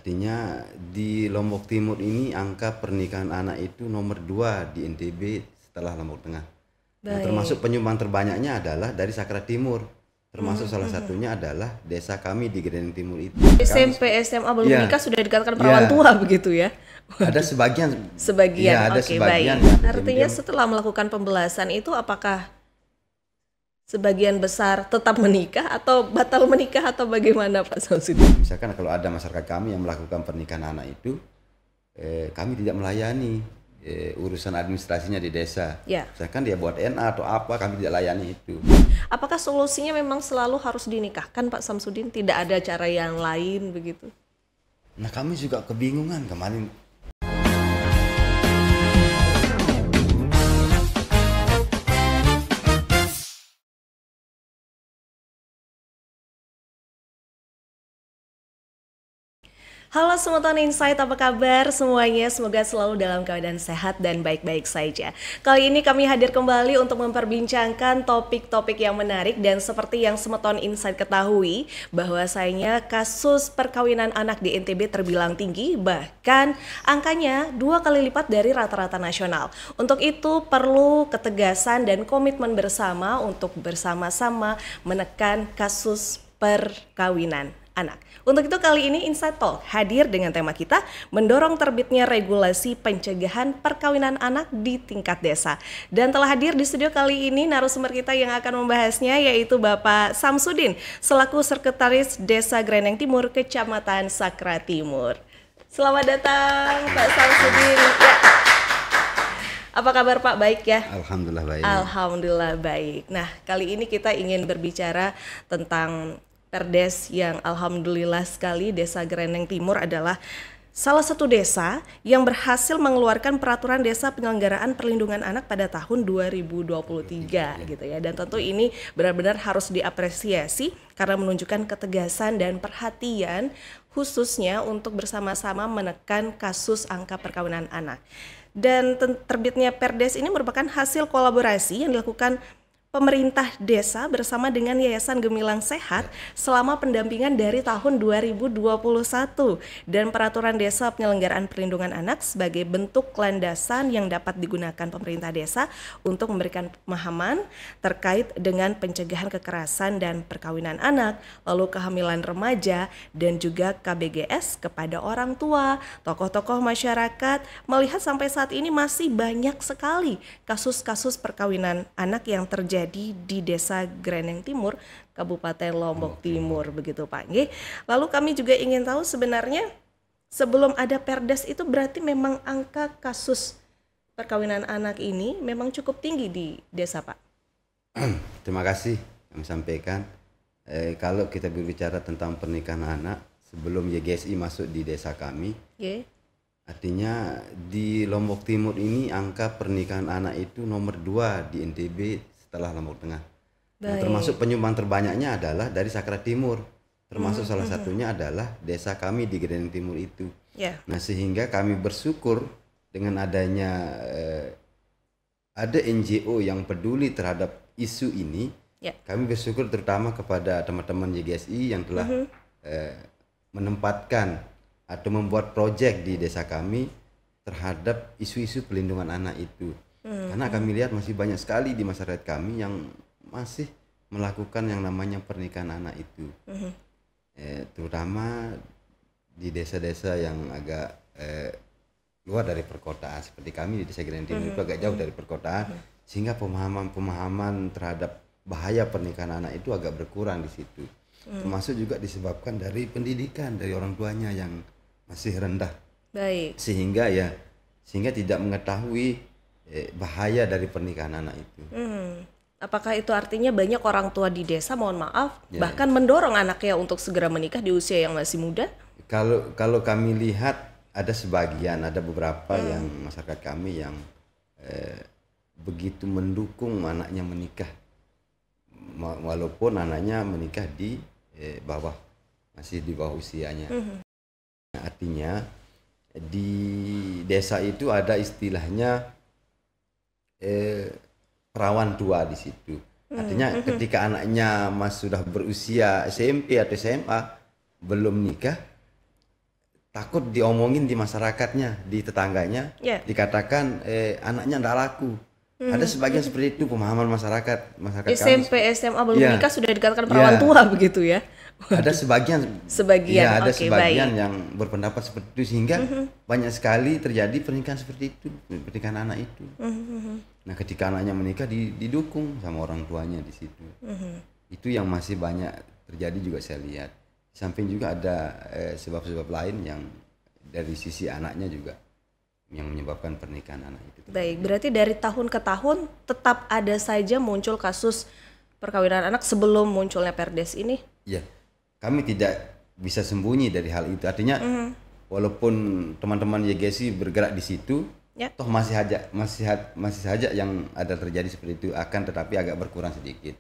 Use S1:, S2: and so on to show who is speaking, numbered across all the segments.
S1: Artinya di Lombok Timur ini angka pernikahan anak itu nomor 2 di NTB setelah Lombok Tengah. Nah, termasuk
S2: Baik.
S1: penyumbang terbanyaknya adalah dari Sakra Timur. Termasuk salah satunya adalah desa kami di Greneng Timur itu. Kami,
S2: SMP, SMA belum
S1: ya,
S2: menikah sudah dikatakan perawan
S1: ya,
S2: tua begitu ya?
S1: ada sebagian,
S2: Sebagian,
S1: ya ada
S2: oke,
S1: sebagian
S2: baik.
S1: yang
S2: Artinya
S1: diam-diam.
S2: setelah melakukan pembelasan itu apakah sebagian besar tetap menikah atau batal menikah atau bagaimana Pak Samsudin?
S1: Misalkan kalau ada masyarakat kami yang melakukan pernikahan anak itu, kami tidak melayani urusan administrasinya di desa.
S2: Ya.
S1: Misalkan dia buat NA atau apa, kami tidak layani itu.
S2: Apakah solusinya memang selalu harus dinikahkan Pak Samsudin? Tidak ada cara yang lain begitu?
S1: Nah, kami juga kebingungan kemarin.
S2: Halo Semeton Insight, apa kabar semuanya? Semoga selalu dalam keadaan sehat dan baik-baik saja. Kali ini kami hadir kembali untuk memperbincangkan topik-topik yang menarik dan seperti yang Semeton Insight ketahui bahwasanya kasus perkawinan anak di NTB terbilang tinggi, bahkan angkanya 2 kali lipat dari rata-rata nasional. Untuk itu perlu ketegasan dan komitmen bersama untuk bersama-sama menekan kasus perkawinan anak. Untuk itu kali ini Insight Talk hadir dengan tema kita mendorong terbitnya regulasi pencegahan perkawinan anak di tingkat desa. Dan telah hadir di studio kali ini narasumber kita yang akan membahasnya yaitu Bapak Samsudin selaku Sekretaris Desa Greneng Timur, Kecamatan Sakra Timur. Selamat datang Pak Samsudin. Ya. Apa kabar Pak? Baik ya?
S1: Alhamdulillah baik.
S2: Alhamdulillah baik. Nah, kali ini kita ingin berbicara tentang Perdes yang alhamdulillah sekali Desa Greneng Timur adalah salah satu desa yang berhasil mengeluarkan peraturan desa penyelenggaraan perlindungan anak pada tahun 2023 gitu ya. Dan tentu ini benar-benar harus diapresiasi karena menunjukkan ketegasan dan perhatian khususnya untuk bersama-sama menekan kasus angka perkawinan anak. Dan terbitnya Perdes ini merupakan hasil kolaborasi yang dilakukan pemerintah desa bersama dengan Yayasan Gemilang Sehat selama pendampingan dari tahun 2021 dan peraturan desa penyelenggaraan perlindungan anak sebagai bentuk landasan yang dapat digunakan pemerintah desa untuk memberikan pemahaman terkait dengan pencegahan kekerasan dan perkawinan anak, lalu kehamilan remaja dan juga KBGS kepada orang tua, tokoh-tokoh masyarakat melihat sampai saat ini masih banyak sekali kasus-kasus perkawinan anak yang terjadi di Desa Greneng Timur, Kabupaten Lombok Timur, begitu Pak. Lalu kami juga ingin tahu sebenarnya sebelum ada Perdes itu berarti memang angka kasus perkawinan anak ini memang cukup tinggi di desa Pak.
S1: Terima kasih kami sampaikan. Kalau kita berbicara tentang pernikahan anak sebelum YGSI masuk di desa kami, artinya di Lombok Timur ini angka pernikahan anak itu nomor 2 di NTB setelah Lombok Tengah. Nah, termasuk penyumbang terbanyaknya adalah dari Sakra Timur. Termasuk salah satunya adalah desa kami di Greneng Timur itu. Nah, sehingga kami bersyukur dengan adanya ada NGO yang peduli terhadap isu ini. Kami bersyukur terutama kepada teman-teman YGSI yang telah menempatkan atau membuat proyek di desa kami terhadap isu-isu pelindungan anak itu. Karena kami lihat masih banyak sekali di masyarakat kami yang masih melakukan yang namanya pernikahan anak itu. Terutama di desa-desa yang agak luar dari perkotaan seperti kami di Desa Greneng Timur itu agak jauh dari perkotaan, sehingga pemahaman terhadap bahaya pernikahan anak itu agak berkurang di situ. Termasuk juga disebabkan dari pendidikan dari orang tuanya yang masih rendah. Sehingga tidak mengetahui bahaya dari pernikahan anak itu.
S2: Apakah itu artinya banyak orang tua di desa, mohon maaf, bahkan mendorong anaknya untuk segera menikah di usia yang masih muda?
S1: Kalau kami lihat ada sebagian, ada beberapa yang masyarakat kami yang begitu mendukung anaknya menikah, walaupun anaknya menikah di masih di bawah usianya. Artinya di desa itu ada istilahnya perawan tua di situ. Artinya ketika anaknya sudah berusia SMP atau SMA belum nikah, takut diomongin di masyarakatnya, di tetangganya, dikatakan anaknya ndak laku. Ada sebagian seperti itu pemahaman masyarakat
S2: SMP, kami, SMA belum menikah sudah dikatakan perawan tua begitu ya.
S1: Ada sebagian ya, ada sebagian yang berpendapat seperti itu, sehingga banyak sekali terjadi pernikahan seperti itu, pernikahan anak itu. Nah, ketika anaknya menikah didukung sama orang tuanya di situ. Itu yang masih banyak terjadi juga saya lihat. Di samping juga ada sebab-sebab lain yang dari sisi anaknya juga yang menyebabkan pernikahan anak itu.
S2: Baik, berarti dari tahun ke tahun tetap ada saja muncul kasus perkawinan anak sebelum munculnya Perdes ini?
S1: Iya, kami tidak bisa sembunyi dari hal itu. Artinya walaupun teman-teman YGSI bergerak di situ, toh masih saja yang ada terjadi seperti itu, akan tetapi agak berkurang sedikit.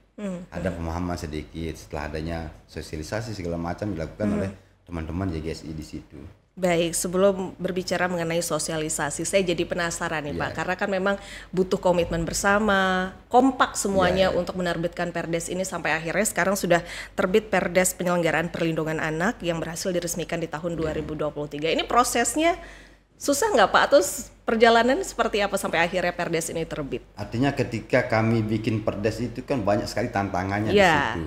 S1: Ada pemahaman sedikit setelah adanya sosialisasi segala macam dilakukan oleh teman-teman YGSI di situ.
S2: Baik, sebelum berbicara mengenai sosialisasi, saya jadi penasaran nih Pak, karena kan memang butuh komitmen bersama, kompak semuanya untuk menerbitkan Perdes ini sampai akhirnya sekarang sudah terbit Perdes Penyelenggaraan Perlindungan Anak yang berhasil diresmikan di tahun 2023. Ini prosesnya susah nggak Pak? Atau perjalanan seperti apa sampai akhirnya Perdes ini terbit?
S1: Artinya ketika kami bikin Perdes itu kan banyak sekali tantangannya di situ.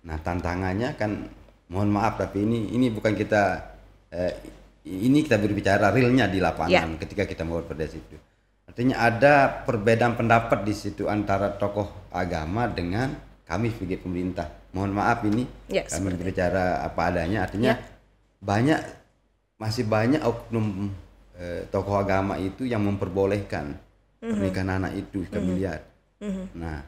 S1: Nah, tantangannya kan mohon maaf tapi ini bukan kita ini kita berbicara realnya di lapangan ketika kita membuat Perdes itu. Artinya ada perbedaan pendapat di situ antara tokoh agama dengan kami sebagai pemerintah. Mohon maaf ini kami berbicara apa adanya. Artinya masih banyak oknum tokoh agama itu yang memperbolehkan pernikahan anak itu, kami lihat. Nah,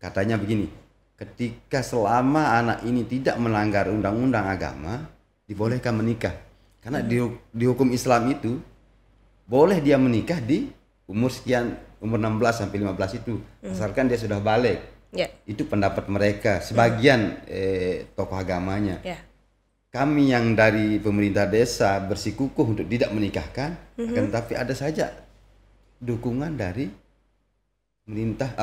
S1: katanya begini, ketika selama anak ini tidak melanggar undang-undang agama, dibolehkan menikah. Karena di hukum Islam itu boleh dia menikah di umur sekian, umur 16 sampai 15 itu, asalkan dia sudah balik. Itu pendapat mereka, sebagian tokoh agamanya. Kami yang dari pemerintah desa bersikukuh untuk tidak menikahkan, akan tetapi ada saja dukungan dari pemerintah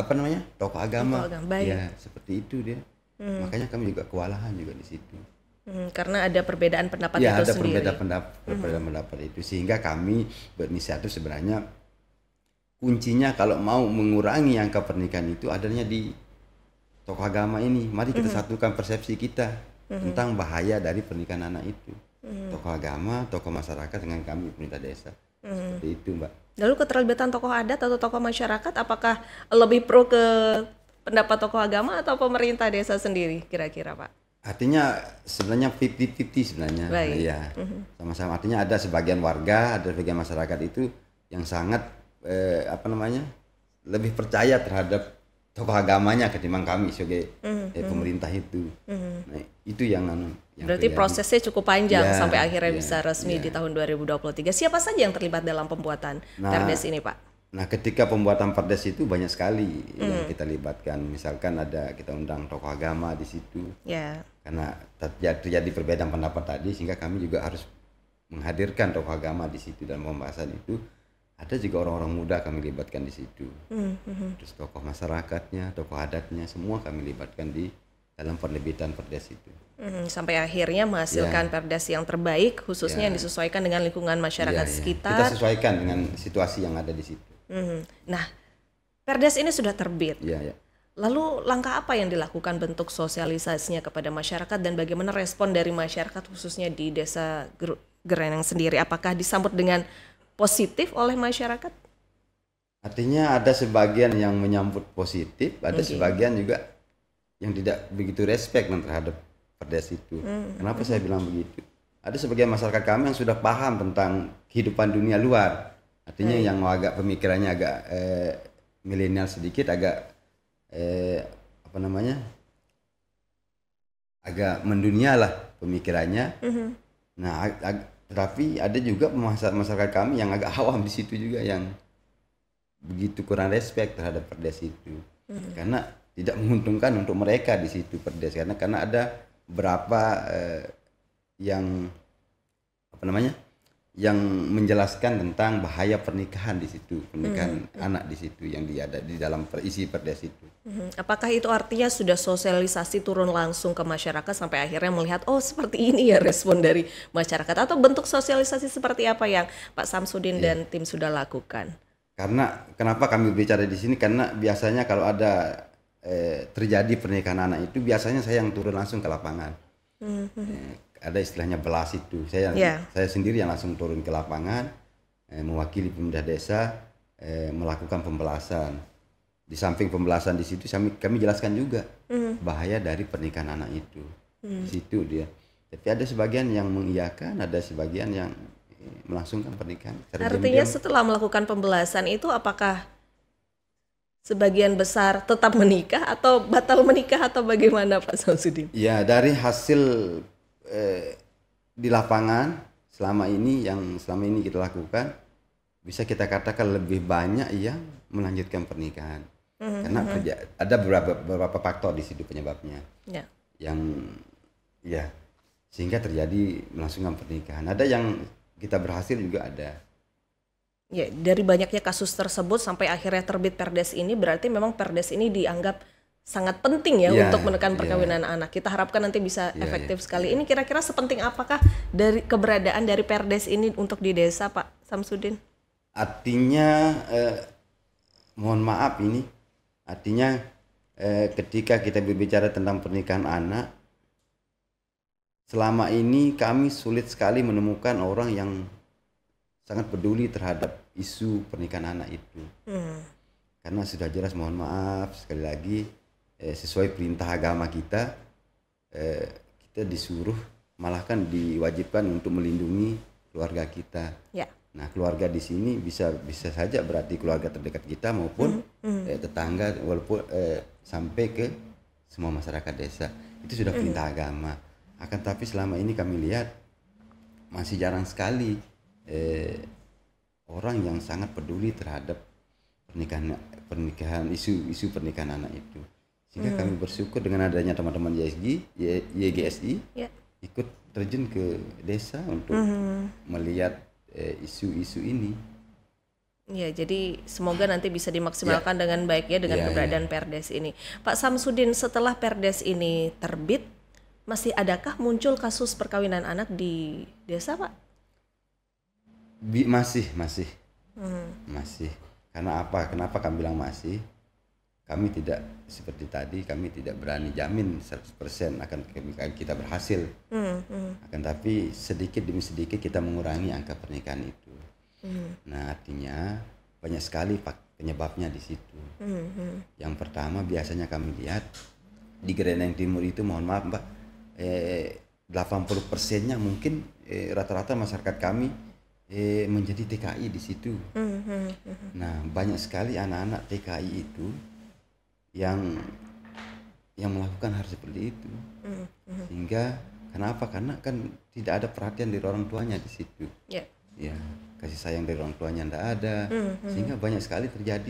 S1: tokoh agama. Ya, seperti itu dia. Makanya kami juga kewalahan juga di situ.
S2: Karena ada perbedaan pendapat itu sendiri.
S1: Ya, ada perbedaan pendapat itu, sehingga kami berinisiatif sebenarnya kuncinya kalau mau mengurangi angka pernikahan itu adanya di tokoh agama ini. Mari kita satukan persepsi kita tentang bahaya dari pernikahan anak itu. Tokoh agama, tokoh masyarakat dengan kami pemerintah desa. Seperti itu, Mbak.
S2: Lalu keterlibatan tokoh adat atau tokoh masyarakat apakah lebih pro ke pendapat tokoh agama atau pemerintah desa sendiri kira-kira, Pak?
S1: Artinya sebenarnya 50-50 sebenarnya. Ya, sama-sama. Artinya ada sebagian warga, ada sebagian masyarakat itu yang sangat lebih percaya terhadap tokoh agamanya ketimbang kami sebagai pemerintah itu. Nah, itu yang
S2: berarti prosesnya cukup panjang sampai akhirnya bisa resmi di tahun 2023. Siapa saja yang terlibat dalam pembuatan Perdes ini, Pak?
S1: Nah, ketika pembuatan Perdes itu banyak sekali yang kita libatkan. Misalkan ada kita undang tokoh agama di situ. Karena terjadi perbedaan pendapat tadi, sehingga kami juga harus menghadirkan tokoh agama di situ dalam pembahasan itu. Ada juga orang-orang muda kami libatkan di situ. Terus tokoh masyarakatnya, tokoh adatnya, semua kami libatkan di dalam penerbitan Perdes itu.
S2: Sampai akhirnya menghasilkan Perdes yang terbaik, khususnya yang disesuaikan dengan lingkungan masyarakat sekitar.
S1: Kita sesuaikan dengan situasi yang ada di situ.
S2: Nah, Perdes ini sudah terbit. Lalu langkah apa yang dilakukan bentuk sosialisasinya kepada masyarakat dan bagaimana respon dari masyarakat khususnya di Desa Gereneng sendiri? Apakah disambut dengan positif oleh masyarakat?
S1: Artinya ada sebagian yang menyambut positif, ada sebagian juga yang tidak begitu respect terhadap Perdes itu. Kenapa saya bilang begitu? Ada sebagian masyarakat kami yang sudah paham tentang kehidupan dunia luar. Artinya yang agak pemikirannya agak milenial sedikit, agak agak mendunia lah pemikirannya. Nah, tapi ada juga masyarakat kami yang agak awam di situ juga yang begitu kurang respect terhadap Perdes itu. Karena tidak menguntungkan untuk mereka di situ Perdes, karena ada beberapa yang yang menjelaskan tentang bahaya pernikahan di situ, pernikahan anak di situ yang ada di dalam isi perdes itu.
S2: Apakah itu artinya sudah sosialisasi turun langsung ke masyarakat sampai akhirnya melihat oh seperti ini ya respon dari masyarakat, atau bentuk sosialisasi seperti apa yang Pak Samsudin dan tim sudah lakukan?
S1: Karena kenapa kami bicara di sini, karena biasanya kalau ada terjadi pernikahan anak itu biasanya saya yang turun langsung ke lapangan. Ada istilahnya belas itu, saya sendiri yang langsung turun ke lapangan, mewakili pemuda desa, melakukan pembelasan. Di samping pembelasan di situ kami jelaskan juga bahaya dari pernikahan anak itu. Di situ dia. Tapi ada sebagian yang mengiyakan, ada sebagian yang melangsungkan pernikahan.
S2: Artinya setelah melakukan pembelasan itu apakah sebagian besar tetap menikah atau batal menikah atau bagaimana Pak Samsudin?
S1: Ya, dari hasil di lapangan selama ini kita lakukan, bisa kita katakan lebih banyak yang melanjutkan pernikahan. Karena ada beberapa faktor di situ penyebabnya. Yang sehingga terjadi melangsungkan pernikahan. Ada yang kita berhasil juga ada.
S2: Ya, dari banyaknya kasus tersebut sampai akhirnya terbit Perdes ini, berarti memang Perdes ini dianggap sangat penting untuk menekan perkawinan anak. Kita harapkan nanti bisa efektif sekali. Ini kira-kira sepenting apakah dari keberadaan dari Perdes ini untuk di desa, Pak Samsudin?
S1: Artinya, mohon maaf ini, artinya ketika kita berbicara tentang pernikahan anak, selama ini kami sulit sekali menemukan orang yang sangat peduli terhadap isu pernikahan anak itu. Karena sudah jelas, mohon maaf sekali lagi, sesuai perintah agama kita, kita disuruh, malah kan diwajibkan untuk melindungi keluarga kita. Nah, keluarga di sini bisa saja berarti keluarga terdekat kita maupun tetangga, walaupun sampai ke semua masyarakat desa. Itu sudah perintah agama. Akan tapi selama ini kami lihat masih jarang sekali orang yang sangat peduli terhadap pernikahan, isu pernikahan anak itu. Sehingga kami bersyukur dengan adanya teman-teman YGSI ikut terjun ke desa untuk melihat isu-isu ini.
S2: Ya, jadi semoga nanti bisa dimaksimalkan dengan baik ya dengan keberadaan Perdes ini. Pak Samsudin, setelah Perdes ini terbit, masih adakah muncul kasus perkawinan anak di desa, Pak?
S1: Masih. Karena apa? Kenapa kami bilang masih? Kami tidak seperti tadi, kami tidak berani jamin 100% akan kita berhasil. Akan tapi sedikit demi sedikit kita mengurangi angka pernikahan itu. Nah, artinya banyak sekali penyebabnya di situ. Yang pertama biasanya kami lihat di Greneng Timur itu, mohon maaf Mbak, 80%-nya mungkin rata-rata masyarakat kami menjadi TKI di situ. Nah, banyak sekali anak-anak TKI itu yang melakukan hal seperti itu. Sehingga kenapa? Karena kan tidak ada perhatian dari orang tuanya di situ. Ya, kasih sayang dari orang tuanya tidak ada. Sehingga banyak sekali terjadi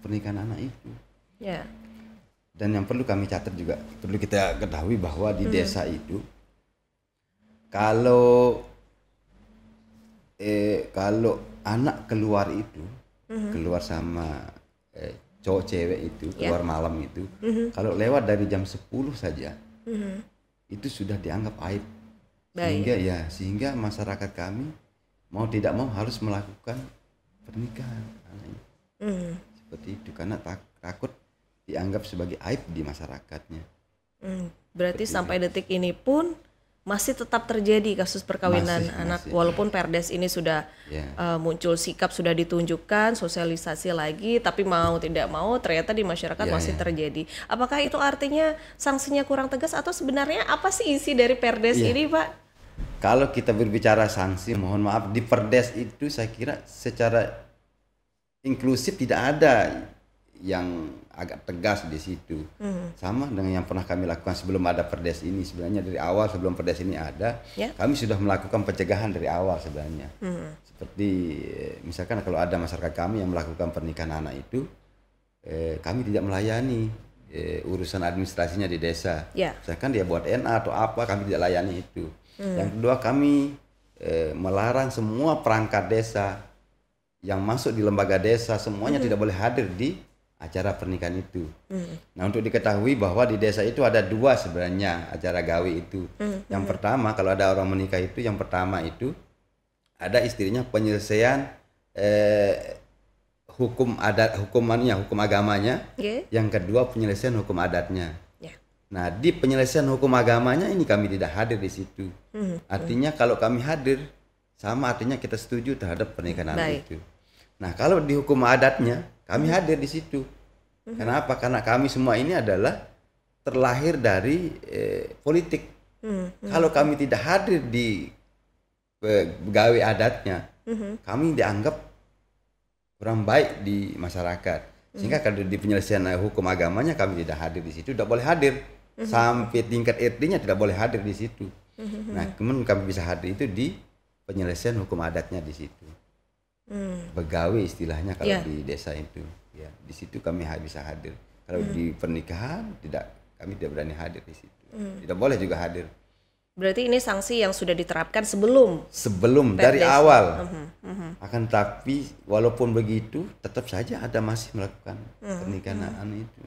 S1: pernikahan anak itu. Dan yang perlu kami catat juga, perlu kita ketahui bahwa di desa itu kalau anak keluar itu, keluar sama cowok cewek itu, keluar malam itu, kalau lewat dari jam 10 saja, itu sudah dianggap aib. Sehingga masyarakat kami mau tidak mau harus melakukan pernikahan anaknya. Seperti itu, karena takut dianggap sebagai aib di masyarakatnya.
S2: Berarti sampai detik ini pun masih tetap terjadi kasus perkawinan anak, walaupun Perdes ini sudah muncul sikap, sudah ditunjukkan, sosialisasi lagi, tapi mau tidak mau ternyata di masyarakat masih terjadi. Apakah itu artinya sanksinya kurang tegas atau sebenarnya apa sih isi dari Perdes ini, Pak?
S1: Kalau kita berbicara sanksi, mohon maaf, di Perdes itu saya kira secara inklusif tidak ada yang agak tegas di situ. Sama dengan yang pernah kami lakukan sebelum ada Perdes ini. Sebenarnya dari awal, sebelum Perdes ini ada, kami sudah melakukan pencegahan dari awal sebenarnya. Seperti misalkan kalau ada masyarakat kami yang melakukan pernikahan anak itu, kami tidak melayani urusan administrasinya di desa. Misalkan dia buat NA atau apa, kami tidak layani itu. Yang kedua, kami melarang semua perangkat desa yang masuk di lembaga desa semuanya tidak boleh hadir di acara pernikahan itu. Nah, untuk diketahui bahwa di desa itu ada 2 sebenarnya acara gawe itu. Yang pertama, kalau ada orang menikah itu, yang pertama itu ada istilahnya penyelesaian hukum adat, hukum agamanya. Yang kedua penyelesaian hukum adatnya. Nah, di penyelesaian hukum agamanya ini kami tidak hadir di situ. Artinya kalau kami hadir, sama artinya kita setuju terhadap pernikahan anak itu. Nah, kalau di hukum adatnya, kami hadir di situ. Kenapa? Karena kami semua ini adalah terlahir dari politik. Kalau kami tidak hadir di pegawai adatnya, kami dianggap kurang baik di masyarakat. Sehingga kalau di penyelesaian hukum agamanya kami tidak hadir di situ, tidak boleh hadir. Sampai tingkat RT-nya tidak boleh hadir di situ. Nah, kemudian kami bisa hadir itu di penyelesaian hukum adatnya di situ. Begawe istilahnya kalau di desa itu. Ya, di situ kami bisa hadir. Kalau di pernikahan kami tidak berani hadir di situ. Tidak boleh juga hadir.
S2: Berarti ini sanksi yang sudah diterapkan sebelum
S1: dari awal. Akan tapi walaupun begitu tetap saja ada masih melakukan pernikahan itu.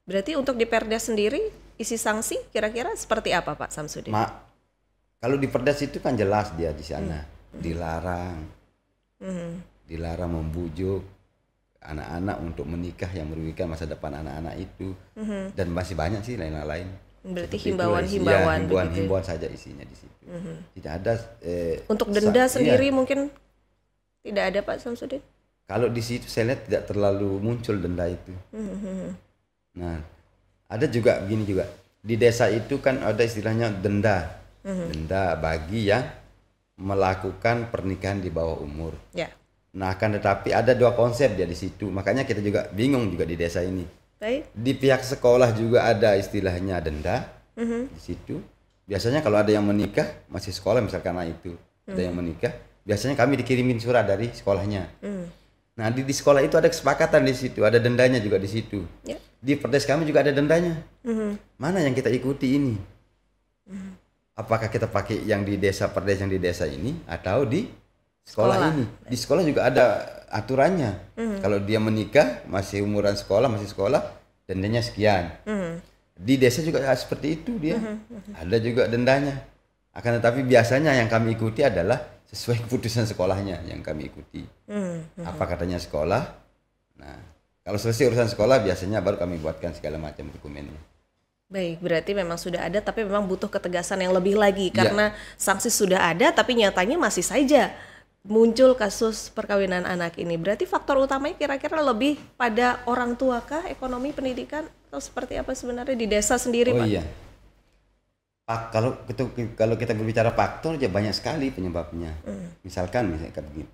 S2: Berarti untuk di Perdes sendiri isi sanksi kira-kira seperti apa Pak Samsudin?
S1: Kalau di Perdes itu kan jelas dia di sana dilarang. Dilarang membujuk anak-anak untuk menikah yang merugikan masa depan anak-anak itu. Dan masih banyak sih lain-lain.
S2: Berarti himbauan
S1: saja isinya di situ. Tidak ada
S2: untuk denda sendiri mungkin tidak ada Pak Samsudin.
S1: Kalau di situ saya lihat tidak terlalu muncul denda itu. Nah, ada juga begini juga. Di desa itu kan ada istilahnya denda. Denda bagi yang melakukan pernikahan di bawah umur. Nah, akan tetapi ada 2 konsep dia di situ. Makanya kita juga bingung juga di desa ini. Di pihak sekolah juga ada istilahnya denda di situ. Biasanya kalau ada yang menikah masih sekolah misalkan anak itu ada yang menikah, biasanya kami dikirimin surat dari sekolahnya. Nah, di sekolah itu ada kesepakatan di situ, ada dendanya juga di situ. Di Perdes kami juga ada dendanya. Mana yang kita ikuti ini? Apakah kita pakai yang di desa Perdes yang di desa ini atau di sekolah ini? Di sekolah juga ada aturannya. Kalau dia menikah masih umuran sekolah, masih sekolah, dendanya sekian. Di desa juga seperti itu dia. Ada juga dendanya. Akan tetapi biasanya yang kami ikuti adalah sesuai keputusan sekolahnya yang kami ikuti. Apa katanya sekolah? Nah, kalau selesai urusan sekolah biasanya baru kami buatkan segala macam dokumennya.
S2: Baik, berarti memang sudah ada tapi memang butuh ketegasan yang lebih lagi karena sanksi sudah ada tapi nyatanya masih saja muncul kasus perkawinan anak ini. Berarti faktor utamanya kira-kira lebih pada orang tua kah, ekonomi, pendidikan, atau seperti apa sebenarnya di desa sendiri, Pak?
S1: Iya. Kalau kita berbicara faktor ya banyak sekali penyebabnya. Misalkan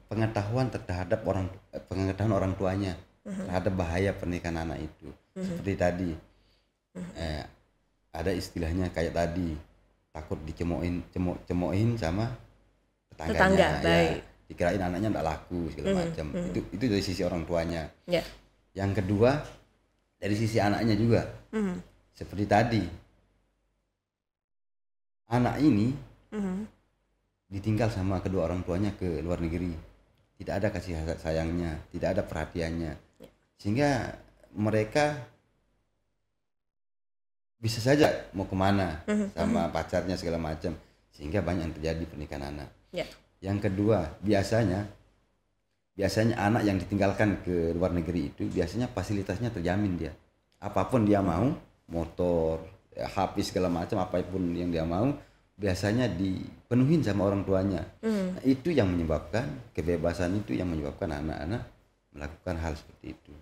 S1: pengetahuan terhadap pengetahuan orang tuanya terhadap bahaya pernikahan anak itu. Seperti tadi ada istilahnya kayak tadi takut cemoin sama tetangganya.
S2: Baik.
S1: Dikirain anaknya tidak laku segala macam. Itu dari sisi orang tuanya. Yang kedua dari sisi anaknya juga. Seperti tadi anak ini ditinggal sama kedua orang tuanya ke luar negeri, tidak ada kasih sayangnya, tidak ada perhatiannya, sehingga mereka bisa saja mau kemana sama pacarnya segala macam, sehingga banyak yang terjadi pernikahan anak. Yang kedua biasanya anak yang ditinggalkan ke luar negeri itu biasanya fasilitasnya terjamin dia, apapun dia mau, motor, HP segala macam, apapun yang dia mau biasanya dipenuhin sama orang tuanya. Nah, itu yang menyebabkan kebebasan, itu yang menyebabkan anak-anak melakukan hal seperti itu.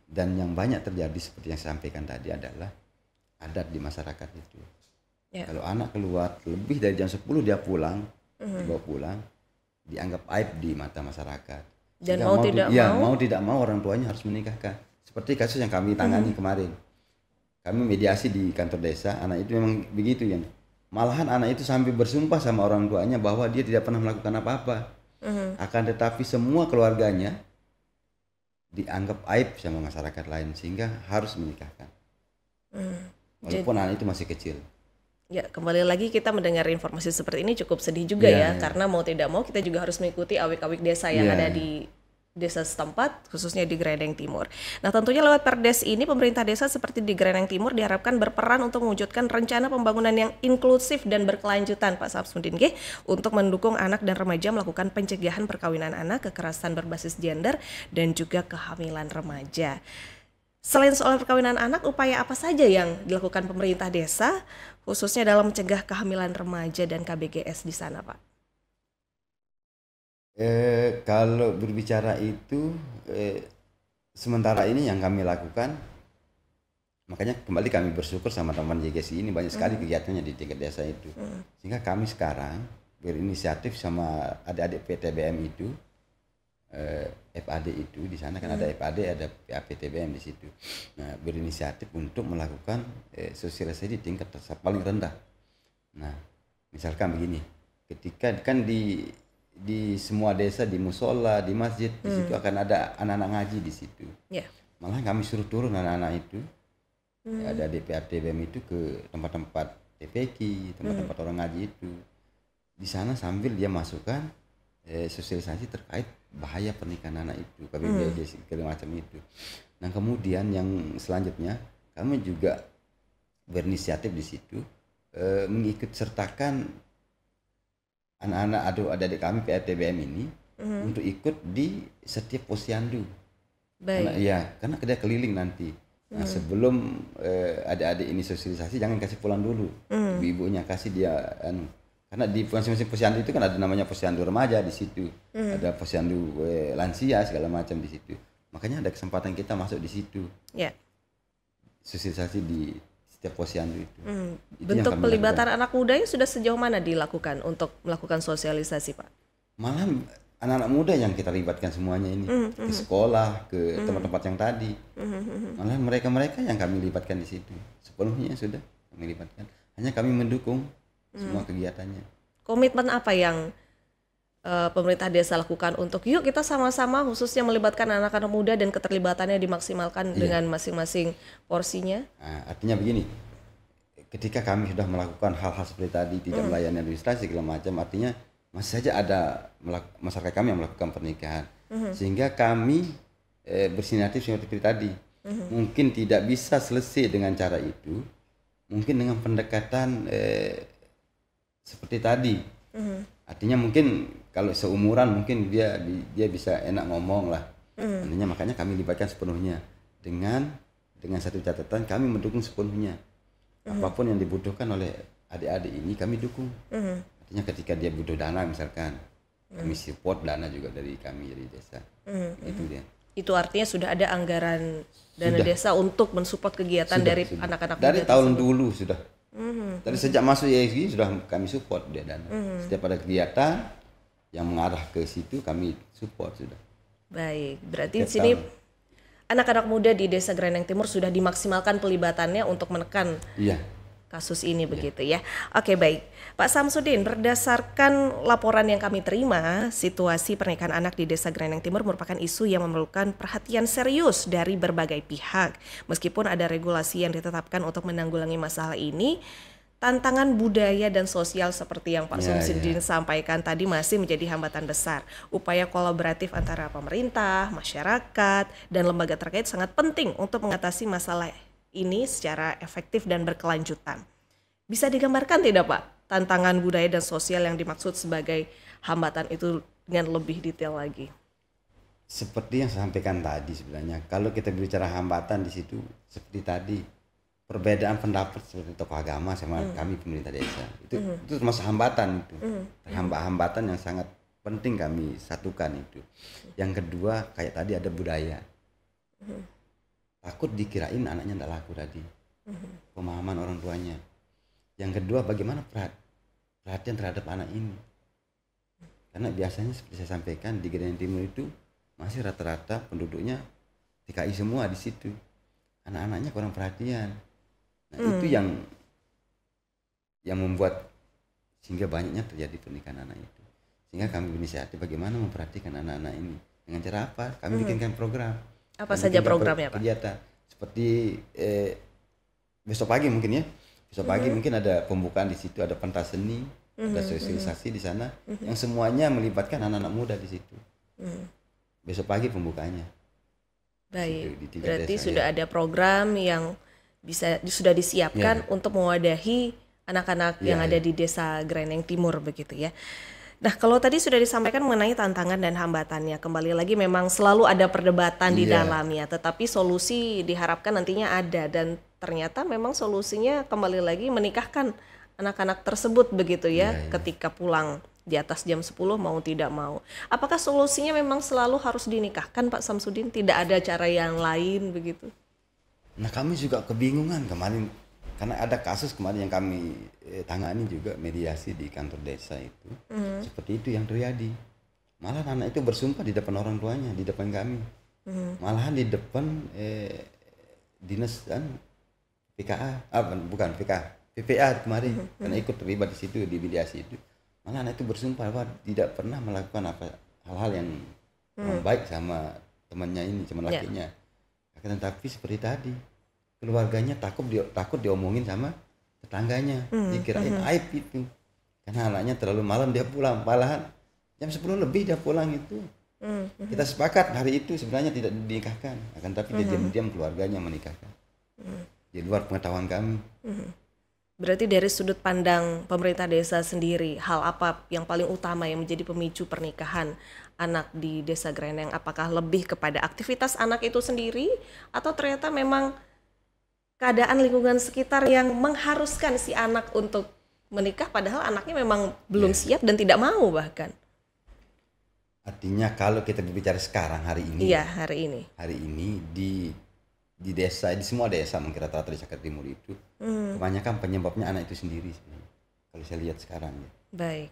S1: Dan yang banyak terjadi seperti yang saya sampaikan tadi adalah adat di masyarakat itu. Kalau anak keluar lebih dari jam 10 dia pulang, dibawa pulang, dianggap aib di mata masyarakat.
S2: Dan
S1: mau tidak mau orang tuanya harus menikahkan. Seperti kasus yang kami tangani kemarin. Kami mediasi di kantor desa, anak itu memang begitu ya. Malahan anak itu sampai bersumpah sama orang tuanya bahwa dia tidak pernah melakukan apa-apa. Akan tetapi semua keluarganya dianggap aib sama masyarakat lain sehingga harus menikahkan. Walaupun anak itu masih kecil.
S2: Ya, kembali lagi kita mendengar informasi seperti ini cukup sedih juga ya, karena mau tidak mau kita juga harus mengikuti awik-awik desa yang ada di desa setempat, khususnya di Greneng Timur. Nah, tentunya lewat Perdes ini, pemerintah desa seperti di Greneng Timur diharapkan berperan untuk mewujudkan rencana pembangunan yang inklusif dan berkelanjutan, Pak Samsudin, untuk mendukung anak dan remaja melakukan pencegahan perkawinan anak, kekerasan berbasis gender, dan juga kehamilan remaja. Selain soal perkawinan anak, upaya apa saja yang dilakukan pemerintah desa, khususnya dalam mencegah kehamilan remaja dan KBGS di sana, Pak?
S1: Kalau berbicara itu, sementara ini yang kami lakukan, makanya kembali kami bersyukur sama teman JGSI ini banyak sekali kegiatannya di tingkat desa itu. Sehingga kami sekarang berinisiatif sama adik-adik PTBM itu, FAD itu di sana kan ada FAD, ada PAPTBM di situ. Nah, berinisiatif untuk melakukan sosialisasi di tingkat paling rendah. Nah, misalkan begini, ketika kan di semua desa, di musola, di masjid, di situ akan ada anak-anak ngaji di situ. Malah kami suruh turun anak-anak itu, ada di PAPTBM itu ke tempat-tempat TPQ, tempat-tempat orang ngaji itu. Di sana sambil dia masukkan sosialisasi terkait bahaya pernikahan anak itu, KBGS segala macam itu. Nah, kemudian yang selanjutnya kami juga berinisiatif di situ mengikut sertakan anak-anak adik-adik kami PRTBM ini untuk ikut di setiap posyandu. Karena dia keliling nanti. Nah, sebelum adik-adik ini sosialisasi jangan kasih pulang dulu. Ibu-ibunya kasih dia karena di masing-masing posyandu itu kan ada namanya posyandu remaja di situ, ada posyandu lansia segala macam di situ. Makanya ada kesempatan kita masuk di situ, sosialisasi di setiap posyandu itu.
S2: Bentuk pelibatan anak mudanya sudah sejauh mana dilakukan untuk melakukan sosialisasi, Pak?
S1: Malah anak-anak muda yang kita libatkan semuanya ini, ke sekolah, ke tempat-tempat yang tadi. Malah mereka-mereka yang kami libatkan di situ, sepenuhnya sudah kami libatkan. Hanya kami mendukung semua kegiatannya.
S2: Komitmen apa yang pemerintah desa lakukan untuk yuk kita sama-sama khususnya melibatkan anak-anak muda dan keterlibatannya dimaksimalkan dengan masing-masing porsinya?
S1: Nah, artinya begini, ketika kami sudah melakukan hal-hal seperti tadi, tidak melayani administrasi segala macam, artinya masih saja ada masyarakat kami yang melakukan pernikahan. Sehingga kami bersinergi seperti tadi. Mungkin tidak bisa selesai dengan cara itu, mungkin dengan pendekatan seperti tadi. Artinya mungkin kalau seumuran mungkin dia bisa enak ngomong lah. Artinya makanya kami libatkan sepenuhnya dengan satu catatan, kami mendukung sepenuhnya. Apapun yang dibutuhkan oleh adik-adik ini kami dukung. Artinya ketika dia butuh dana misalkan, kami support dana juga dari kami dari desa. Itu dia.
S2: Itu artinya sudah ada anggaran dana desa untuk mensupport kegiatan dari anak-anak muda
S1: dari tahun dulu sudah. Dari sejak masuk YSG sudah kami support dia dana. Setiap ada kegiatan yang mengarah ke situ kami support sudah.
S2: Baik, berarti di sini anak-anak muda di Desa Greneng Timur sudah dimaksimalkan pelibatannya untuk menekan kasus ini begitu ya. Oke, baik. Pak Samsudin, berdasarkan laporan yang kami terima, situasi pernikahan anak di Desa Greneng Timur merupakan isu yang memerlukan perhatian serius dari berbagai pihak. Meskipun ada regulasi yang ditetapkan untuk menanggulangi masalah ini, tantangan budaya dan sosial seperti yang Pak Samsudin sampaikan tadi masih menjadi hambatan besar. Upaya kolaboratif antara pemerintah, masyarakat, dan lembaga terkait sangat penting untuk mengatasi masalah ini secara efektif dan berkelanjutan. Bisa digambarkan tidak, Pak, tantangan budaya dan sosial yang dimaksud sebagai hambatan itu dengan lebih detail lagi?
S1: Seperti yang saya sampaikan tadi sebenarnya, kalau kita bicara hambatan di situ seperti tadi, perbedaan pendapat seperti tokoh agama sama kami pemerintah desa, itu termasuk hambatan itu. Hambatan yang sangat penting kami satukan itu. Yang kedua, kayak tadi ada budaya. Takut dikirain anaknya tidak laku tadi, pemahaman orang tuanya. Yang kedua, bagaimana perhatian terhadap anak ini, karena biasanya seperti saya sampaikan di Greneng Timur itu masih rata-rata penduduknya TKI semua di situ, anak-anaknya kurang perhatian. Nah, itu yang membuat sehingga banyaknya terjadi pernikahan anak itu. Sehingga kami berinisiatif bagaimana memperhatikan anak-anak ini. Dengan cara apa? Kami bikinkan program.
S2: Apa saja programnya, Pak?
S1: Kegiatan seperti besok pagi mungkin ya, Besok pagi mungkin ada pembukaan di situ, ada pentas seni, ada sosialisasi di sana, yang semuanya melibatkan anak-anak muda di situ. Besok pagi pembukaannya.
S2: Baik, berarti sudah ada program yang sudah disiapkan untuk mewadahi anak-anak yang ada di Desa Greneng Timur begitu ya. Nah, kalau tadi sudah disampaikan mengenai tantangan dan hambatannya, kembali lagi memang selalu ada perdebatan di dalamnya, tetapi solusi diharapkan nantinya ada, dan ternyata memang solusinya kembali lagi menikahkan anak-anak tersebut begitu ya, ketika pulang di atas jam 10 mau tidak mau. Apakah solusinya memang selalu harus dinikahkan Pak Samsudin? Tidak ada cara yang lain begitu?
S1: Nah, kami juga kebingungan kemarin, karena ada kasus kemarin yang kami tangani juga, mediasi di kantor desa itu. Seperti itu yang terjadi. Malah anak itu bersumpah di depan orang tuanya, di depan kami. Malahan di depan dinas dan PKA, bukan PKA, PPA kemarin, karena ikut terlibat di situ di mediasi itu. Malah anak itu bersumpah bahwa tidak pernah melakukan hal-hal yang baik sama temannya ini, teman lakinya. Akan tetapi seperti tadi, keluarganya takut diomongin sama tetangganya, dikirain aib itu, karena anaknya terlalu malam dia pulang, malahan jam 10 lebih dia pulang itu. Kita sepakat hari itu sebenarnya tidak dinikahkan, akan tapi dia diam-diam keluarganya menikahkan di luar pengetahuan kami.
S2: Berarti dari sudut pandang pemerintah desa sendiri, hal apa yang paling utama yang menjadi pemicu pernikahan anak di Desa Greneng? Apakah lebih kepada aktivitas anak itu sendiri, atau ternyata memang keadaan lingkungan sekitar yang mengharuskan si anak untuk menikah padahal anaknya memang belum siap dan tidak mau bahkan?
S1: Artinya kalau kita berbicara sekarang hari ini, hari ini di desa, di semua desa mungkin rata-rata di Jakarta Timur itu, kebanyakan penyebabnya anak itu sendiri sebenarnya. Kalau saya lihat sekarang ya.
S2: Baik.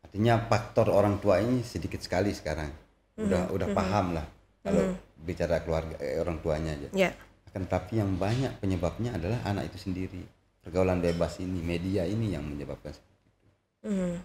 S1: Artinya faktor orang tua ini sedikit sekali sekarang. Udah paham lah kalau bicara keluarga orang tuanya aja. Akan tapi yang banyak penyebabnya adalah anak itu sendiri. Pergaulan bebas ini, media ini yang menyebabkan seperti itu.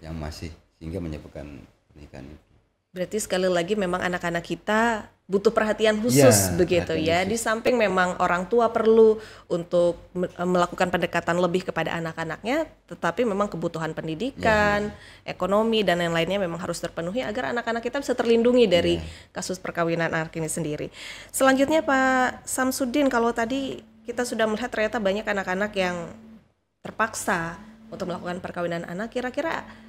S1: Yang masih sehingga menyebabkan pernikahan itu.
S2: Berarti sekali lagi memang anak-anak kita butuh perhatian khusus begitu ya. Di samping memang orang tua perlu untuk melakukan pendekatan lebih kepada anak-anaknya, tetapi memang kebutuhan pendidikan, ekonomi dan yang lainnya memang harus terpenuhi agar anak-anak kita bisa terlindungi dari kasus perkawinan anak ini sendiri. Selanjutnya Pak Samsudin, kalau tadi kita sudah melihat ternyata banyak anak-anak yang terpaksa untuk melakukan perkawinan anak, kira-kira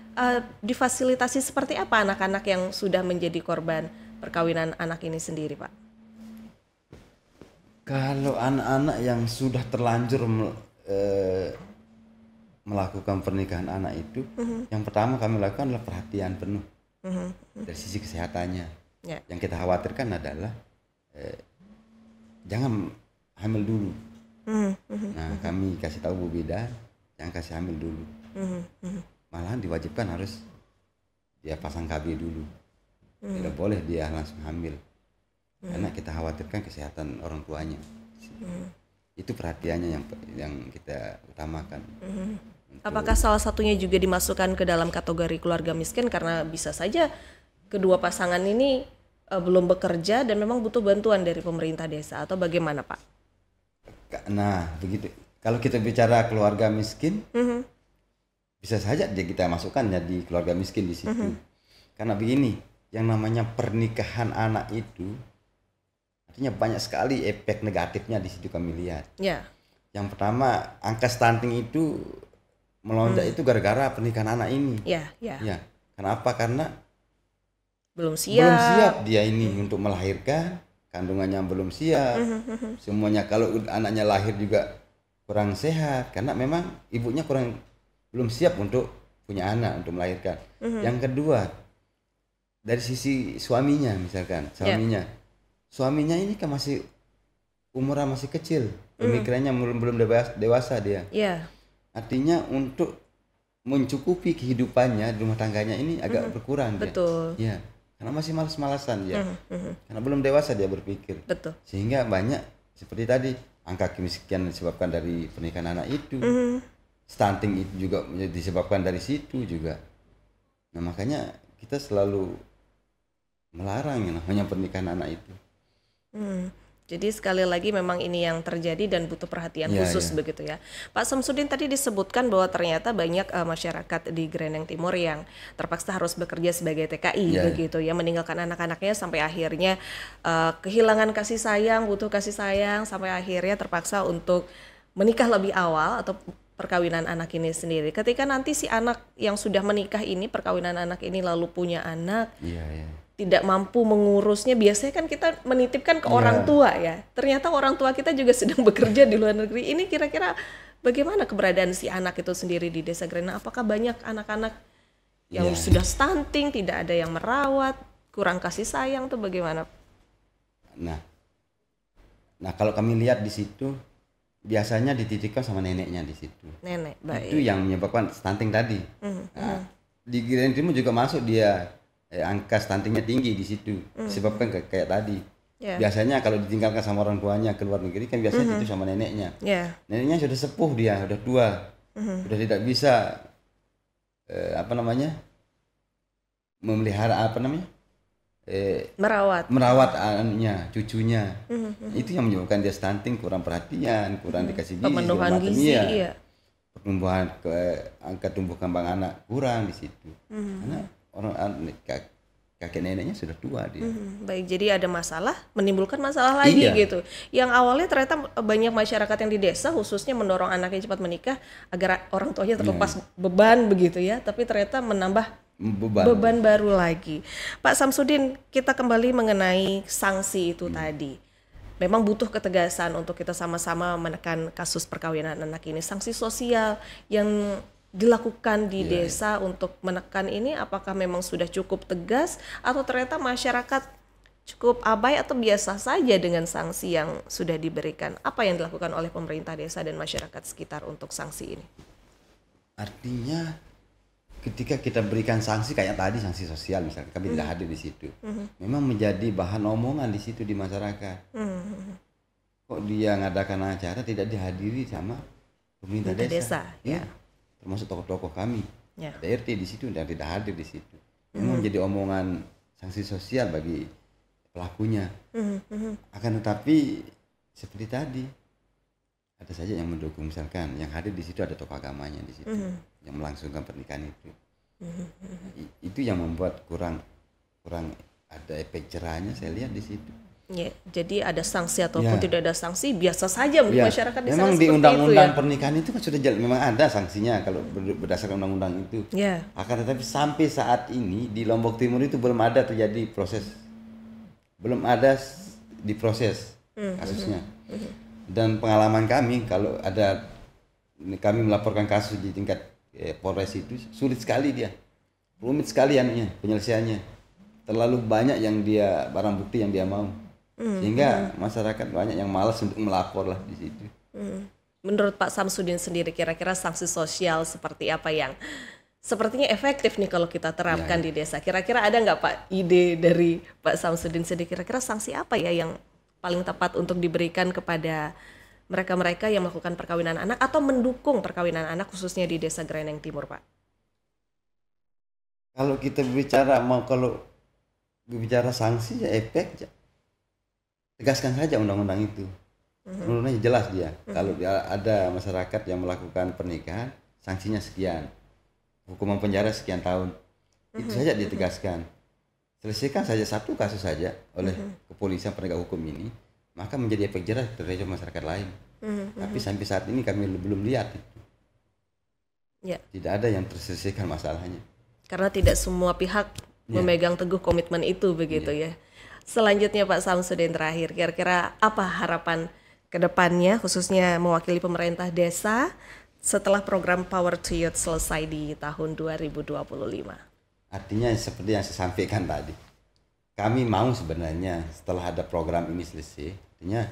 S2: difasilitasi seperti apa anak-anak yang sudah menjadi korban perkawinan anak ini sendiri, Pak?
S1: Kalau anak-anak yang sudah terlanjur melakukan pernikahan anak itu, yang pertama kami lakukan adalah perhatian penuh dari sisi kesehatannya. Yang kita khawatirkan adalah jangan hamil dulu. Nah, kami kasih tahu Bu Bidan, jangan kasih hamil dulu. Malahan diwajibkan harus dia pasang KB dulu, tidak boleh dia langsung hamil, karena kita khawatirkan kesehatan orang tuanya. Itu perhatiannya yang kita utamakan.
S2: Apakah salah satunya juga dimasukkan ke dalam kategori keluarga miskin karena bisa saja kedua pasangan ini belum bekerja dan memang butuh bantuan dari pemerintah desa, atau bagaimana Pak?
S1: Nah begitu, kalau kita bicara keluarga miskin, bisa saja kita masukkan jadi keluarga miskin di situ. Karena begini, yang namanya pernikahan anak itu artinya banyak sekali efek negatifnya di situ kami lihat. Yang pertama, angka stunting itu melonjak itu gara-gara pernikahan anak ini. Kenapa? Karena
S2: belum siap
S1: dia ini untuk melahirkan, kandungannya belum siap. Semuanya, kalau anaknya lahir juga kurang sehat karena memang ibunya belum siap untuk punya anak, untuk melahirkan. Yang kedua, dari sisi suaminya, misalkan suaminya ini kan masih umurnya masih kecil, pemikirannya belum dewasa dia. Artinya untuk mencukupi kehidupannya di rumah tangganya ini agak berkurang. Dia. Karena masih malas-malasan dia, karena belum dewasa dia berpikir. Sehingga banyak seperti tadi, angka kemiskinan disebabkan dari pernikahan anak itu. Stunting itu juga disebabkan dari situ juga. Nah makanya kita selalu melarang yang namanya pernikahan anak itu.
S2: Jadi sekali lagi memang ini yang terjadi dan butuh perhatian khusus begitu ya. Pak Samsudin, tadi disebutkan bahwa ternyata banyak masyarakat di Greneng Timur yang terpaksa harus bekerja sebagai TKI begitu ya, meninggalkan anak-anaknya sampai akhirnya kehilangan kasih sayang, butuh kasih sayang, sampai akhirnya terpaksa untuk menikah lebih awal atau perkawinan anak ini sendiri. Ketika nanti si anak yang sudah menikah ini, perkawinan anak ini lalu punya anak, tidak mampu mengurusnya, biasanya kan kita menitipkan ke orang tua ya. Ternyata orang tua kita juga sedang bekerja di luar negeri. Ini kira-kira bagaimana keberadaan si anak itu sendiri di Desa Greneng? Apakah banyak anak-anak yang sudah stunting, tidak ada yang merawat, kurang kasih sayang, tuh bagaimana?
S1: Nah kalau kami lihat di situ, biasanya dititipkan sama neneknya di situ.
S2: Nenek, baik.
S1: Itu yang menyebabkan stunting tadi. Di Greneng Timur juga masuk dia. Angka stuntingnya tinggi di situ, disebabkan kayak tadi. Biasanya kalau ditinggalkan sama orang tuanya ke luar negeri kan biasanya itu sama neneknya. Neneknya sudah sepuh, dia sudah tua, sudah tidak bisa memelihara merawat anaknya, cucunya. Itu yang menyebabkan dia stunting, kurang perhatian, kurang dikasih gizi,
S2: pemenuhan gizi,
S1: pertumbuhan angka tumbuh kembang anak kurang di situ. Karena kakek neneknya sudah tua dia.
S2: Baik, jadi ada masalah, menimbulkan masalah lagi gitu. Yang awalnya ternyata banyak masyarakat yang di desa khususnya mendorong anaknya cepat menikah agar orang tuanya terlepas beban begitu ya, tapi ternyata menambah beban baru lagi. Pak Samsudin, kita kembali mengenai sanksi itu tadi. Memang butuh ketegasan untuk kita sama-sama menekan kasus perkawinan anak ini. Sanksi sosial yang dilakukan di desa untuk menekan ini, apakah memang sudah cukup tegas atau ternyata masyarakat cukup abai atau biasa saja dengan sanksi yang sudah diberikan? Apa yang dilakukan oleh pemerintah desa dan masyarakat sekitar untuk sanksi ini?
S1: Artinya ketika kita berikan sanksi kayak tadi, sanksi sosial misalnya, kami tidak hadir di situ, memang menjadi bahan omongan di situ di masyarakat. Kok dia ngadakan acara tidak dihadiri sama pemerintah desa? Termasuk tokoh-tokoh kami, ada RT di situ dan tidak hadir di situ. Memang menjadi omongan sanksi sosial bagi pelakunya. Akan tetapi seperti tadi, ada saja yang mendukung, misalkan yang hadir di situ ada tokoh agamanya di situ, yang melangsungkan pernikahan itu. Itu yang membuat kurang ada efek jerahnya, saya lihat di situ.
S2: Jadi ada sanksi ataupun tidak ada sanksi biasa saja masyarakat di sana.
S1: Memang di undang-undang pernikahan itu kan sudah jelas, memang ada sanksinya kalau berdasarkan undang-undang itu. Akan tetapi sampai saat ini di Lombok Timur itu belum ada terjadi proses, belum ada diproses kasusnya. Dan pengalaman kami kalau ada kami melaporkan kasus di tingkat Polres itu sulit sekali dia, rumit sekali anunya penyelesaiannya, terlalu banyak yang dia barang bukti yang dia mau. Sehingga masyarakat banyak yang malas untuk melapor lah di situ.
S2: Menurut Pak Samsudin sendiri, kira-kira sanksi sosial seperti apa yang sepertinya efektif nih kalau kita terapkan di desa? Kira-kira ada nggak Pak ide dari Pak Samsudin sendiri? Kira-kira sanksi apa ya yang paling tepat untuk diberikan kepada mereka-mereka yang melakukan perkawinan anak atau mendukung perkawinan anak khususnya di Desa Greneng Timur, Pak?
S1: Kalau kita berbicara sanksi ya efek, tegaskan saja undang-undang itu. Undang-undangnya jelas dia. Kalau ada masyarakat yang melakukan pernikahan, sanksinya sekian, hukuman penjara sekian tahun. Itu saja ditegaskan. Selesaikan saja satu kasus saja oleh kepolisian penegak hukum ini, maka menjadi efek jerah terhadap masyarakat lain. Tapi sampai saat ini kami belum lihat itu. Tidak ada yang terselesaikan masalahnya.
S2: Karena tidak semua pihak memegang teguh komitmen itu begitu ya. Selanjutnya Pak Samsudin, terakhir, kira-kira apa harapan ke depannya khususnya mewakili pemerintah desa setelah program Power to Youth selesai di tahun 2025?
S1: Artinya seperti yang saya sampaikan tadi, kami mau sebenarnya setelah ada program ini selesai, artinya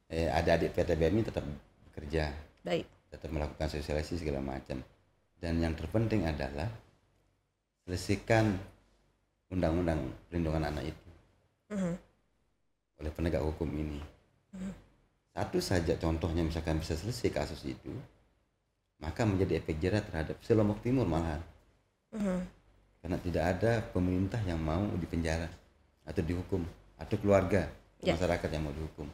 S1: adik-adik PTBMI tetap bekerja, tetap melakukan sosialisasi segala macam. Dan yang terpenting adalah selesaikan undang-undang perlindungan anak itu oleh penegak hukum ini. Satu saja contohnya misalkan bisa selesai kasus itu, maka menjadi efek jerah terhadap Lombok Timur malahan. Karena tidak ada pemerintah yang mau dipenjara atau dihukum, atau keluarga masyarakat yang mau dihukum.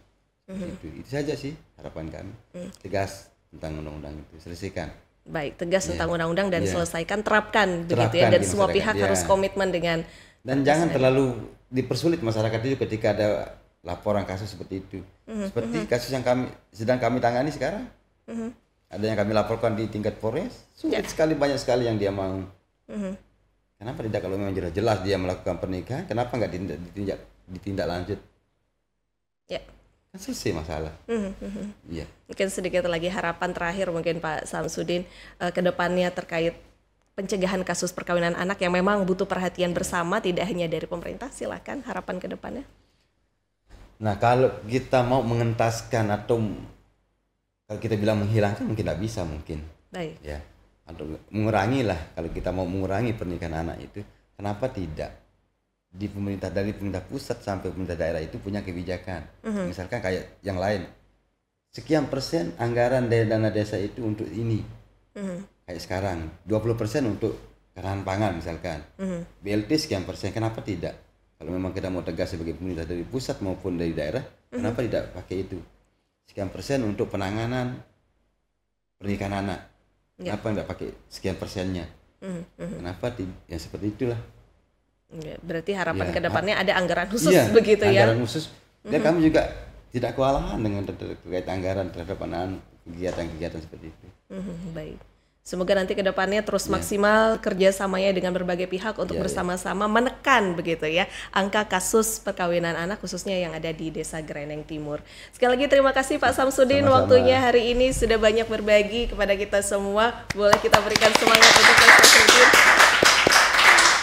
S1: Itu saja sih harapan kami. Tegas tentang undang-undang itu, selesaikan.
S2: Baik, tegas tentang undang-undang dan selesaikan, terapkan begitu ya, dan semua pihak harus komitmen dengan.
S1: Dan jangan terlalu dipersulit masyarakat itu ketika ada laporan kasus seperti itu. Seperti kasus yang sedang kami tangani sekarang. Ada yang kami laporkan di tingkat Polres, sulit sekali, banyak sekali yang dia mau. Kenapa tidak, kalau memang jelas dia melakukan pernikahan, kenapa nggak ditindak lanjut? Ya. Kan selesai masalah.
S2: Ya. Mungkin sedikit lagi harapan terakhir mungkin Pak Samsudin ke depannya terkait pencegahan kasus perkawinan anak yang memang butuh perhatian bersama, tidak hanya dari pemerintah. Silakan harapan ke depannya.
S1: Nah, kalau kita mau mengentaskan atau kalau kita bilang menghilangkan mungkin tidak bisa mungkin.
S2: Baik.
S1: Ya. Atau mengurangi lah, kalau kita mau mengurangi pernikahan anak itu, kenapa tidak di pemerintah, dari pemerintah pusat sampai pemerintah daerah itu punya kebijakan. Misalkan kayak yang lain, sekian persen anggaran dari dana desa itu untuk ini. Kayak sekarang 20% untuk ketahanan pangan misalkan. BLT sekian persen, kenapa tidak? Kalau memang kita mau tegas sebagai pemerintah dari pusat maupun dari daerah, kenapa tidak pakai itu? Sekian persen untuk penanganan pernikahan anak. Kenapa tidak pakai sekian persennya? Kenapa yang seperti itulah?
S2: Berarti harapan ke depannya ada anggaran khusus begitu ya?
S1: Anggaran khusus. Dan kami juga tidak kewalahan dengan terkait anggaran terhadap anak kegiatan-kegiatan seperti itu.
S2: Baik. Semoga nanti ke depannya terus maksimal kerjasamanya dengan berbagai pihak untuk bersama-sama menekan begitu ya angka kasus perkawinan anak khususnya yang ada di Desa Greneng Timur. Sekali lagi terima kasih Pak Samsudin, waktunya hari ini sudah banyak berbagi kepada kita semua. Boleh kita berikan semangat untuk Pak Samsudin.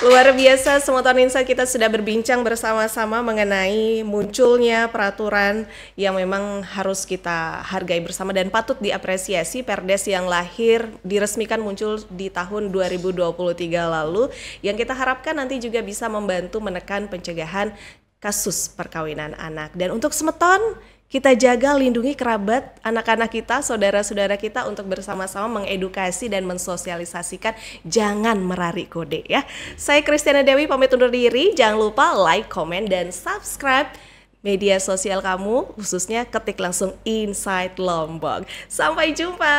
S2: Luar biasa, semua tahun Insight kita sudah berbincang bersama-sama mengenai munculnya peraturan yang memang harus kita hargai bersama dan patut diapresiasi. Perdes yang lahir diresmikan muncul di tahun 2023 lalu, yang kita harapkan nanti juga bisa membantu menekan pencegahan kasus perkawinan anak. Dan untuk semeton, kita jaga, lindungi kerabat, anak-anak kita, saudara-saudara kita untuk bersama-sama mengedukasi dan mensosialisasikan, jangan merarik kode ya. Saya Kristiana Dewi pamit undur diri, jangan lupa like, komen, dan subscribe media sosial kamu, khususnya ketik langsung Insight Lombok. Sampai jumpa.